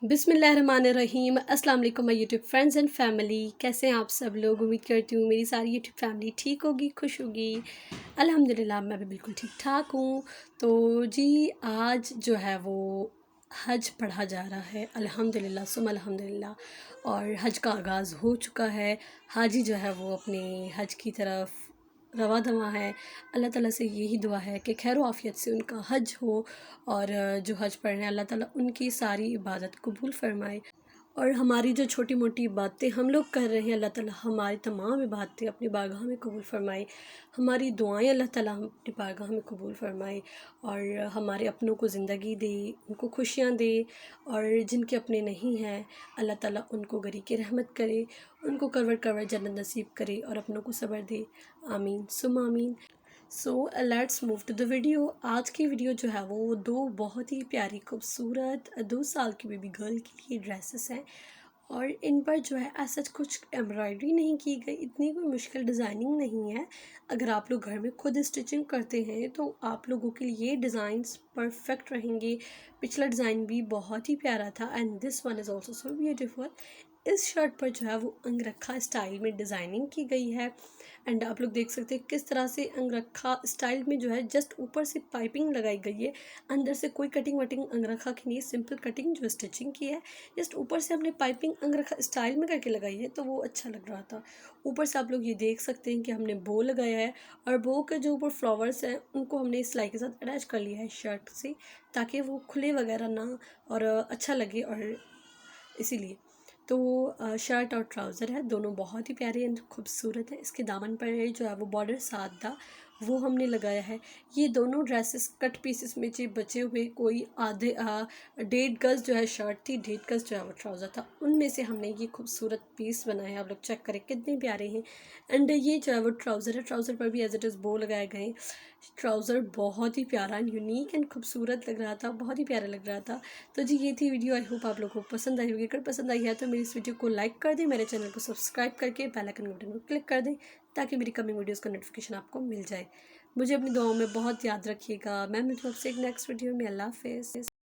बिस्मिल्लाहिर्रहमानिर्रहीम। अस्सलाम वालेकुम my YouTube friends and family. कैसे हैं आप सब लोग? उम्मीद करती हूँ मेरी सारी यूट्यूब फैमिली ठीक होगी, खुश होगी। अल्हम्दुलिल्लाह मैं भी बिल्कुल ठीक ठाक हूँ। तो जी आज जो है वो हज पढ़ा जा रहा है, अल्हम्दुलिल्लाह सुम अल्हम्दुलिल्लाह। और हज का आगाज़ हो चुका है। हाजी जो है वो अपने हज की तरफ रवा दवा है। अल्लाह ताला से यही दुआ है कि खैर आफ़ियत से उनका हज हो और जो हज पढ़ रहे हैं अल्लाह ताला उनकी सारी इबादत कबूल फ़रमाए। और हमारी जो छोटी मोटी इबादतें हम लोग कर रहे हैं अल्लाह ताला हमारी तमाम इबादतें अपनी बारगाह में कबूल फ़रमाए। हमारी दुआएं अल्लाह ताला अपनी बारगाह में कबूल फ़रमाए और हमारे अपनों को ज़िंदगी दे, उनको खुशियाँ दे। और जिनके अपने नहीं हैं अल्लाह ताला उनको गरी की रहमत करे, उनको करवट करवट जन्नत नसीब करे और अपनों को सब्र दे। आमीन सुम आमीन। So let's move to the video. आज की वीडियो जो है वो दो बहुत ही प्यारी खूबसूरत 2 साल की बेबी गर्ल के लिए ड्रेसेस हैं। और इन पर जो है ऐसा कुछ एम्ब्रॉयडरी नहीं की गई, इतनी कोई मुश्किल डिज़ाइनिंग नहीं है। अगर आप लोग घर में खुद स्टिचिंग करते हैं तो आप लोगों के लिए ये डिज़ाइंस परफेक्ट रहेंगे। पिछला डिज़ाइन भी बहुत ही प्यारा था and this one is also so beautiful. इस शर्ट पर जो है वो अंगरखा स्टाइल में डिज़ाइनिंग की गई है एंड आप लोग देख सकते हैं किस तरह से अंगरखा स्टाइल में जो है जस्ट ऊपर से पाइपिंग लगाई गई है। अंदर से कोई कटिंग वटिंग अंगरखा की नहीं, सिंपल कटिंग जो स्टिचिंग की है जस्ट ऊपर से हमने पाइपिंग अंगरखा स्टाइल में करके लगाई है, तो वो अच्छा लग रहा था। ऊपर से आप लोग ये देख सकते हैं कि हमने बो लगाया है और बो के जो ऊपर फ्लावर्स हैं उनको हमने सिलाई के साथ अटैच कर लिया है शर्ट से, ताकि वो खुले वगैरह ना और अच्छा लगे। और इसीलिए तो शर्ट और ट्राउज़र है, दोनों बहुत ही प्यारे एंड खूबसूरत है। इसके दामन पर जो है वो बॉर्डर सादा वो हमने लगाया है। ये दोनों ड्रेसेस कट पीसेस में जो बचे हुए कोई आधे 1.5 गज़ जो है शर्ट थी, 1.5 गज़ जो है वो ट्राउज़र था, उनमें से हमने ये खूबसूरत पीस बनाए हैं। आप लोग चेक करें कितने प्यारे हैं। एंड ये जो है वो ट्राउज़र है, ट्राउज़र पर भी एज इट इज़ बो लगाए गए। ट्राउज़र बहुत ही प्यारा एंड यूनिक एंड खूबसूरत लग रहा था, बहुत ही प्यारा लग रहा था। तो जी ये थी वीडियो, आई होप आप लोगों को पसंद आई होगी। अगर पसंद आई है तो मेरी इस वीडियो को लाइक कर दें, मेरे चैनल को सब्सक्राइब करके बेल आइकन बटन को क्लिक कर दें ताकि मेरी कमिंग वीडियोस का नोटिफिकेशन आपको मिल जाए। मुझे अपनी दुआओं में बहुत याद रखिएगा। मैं मिलती हूँ आपसे एक नेक्स्ट वीडियो में। अल्लाह हाफ़िज़।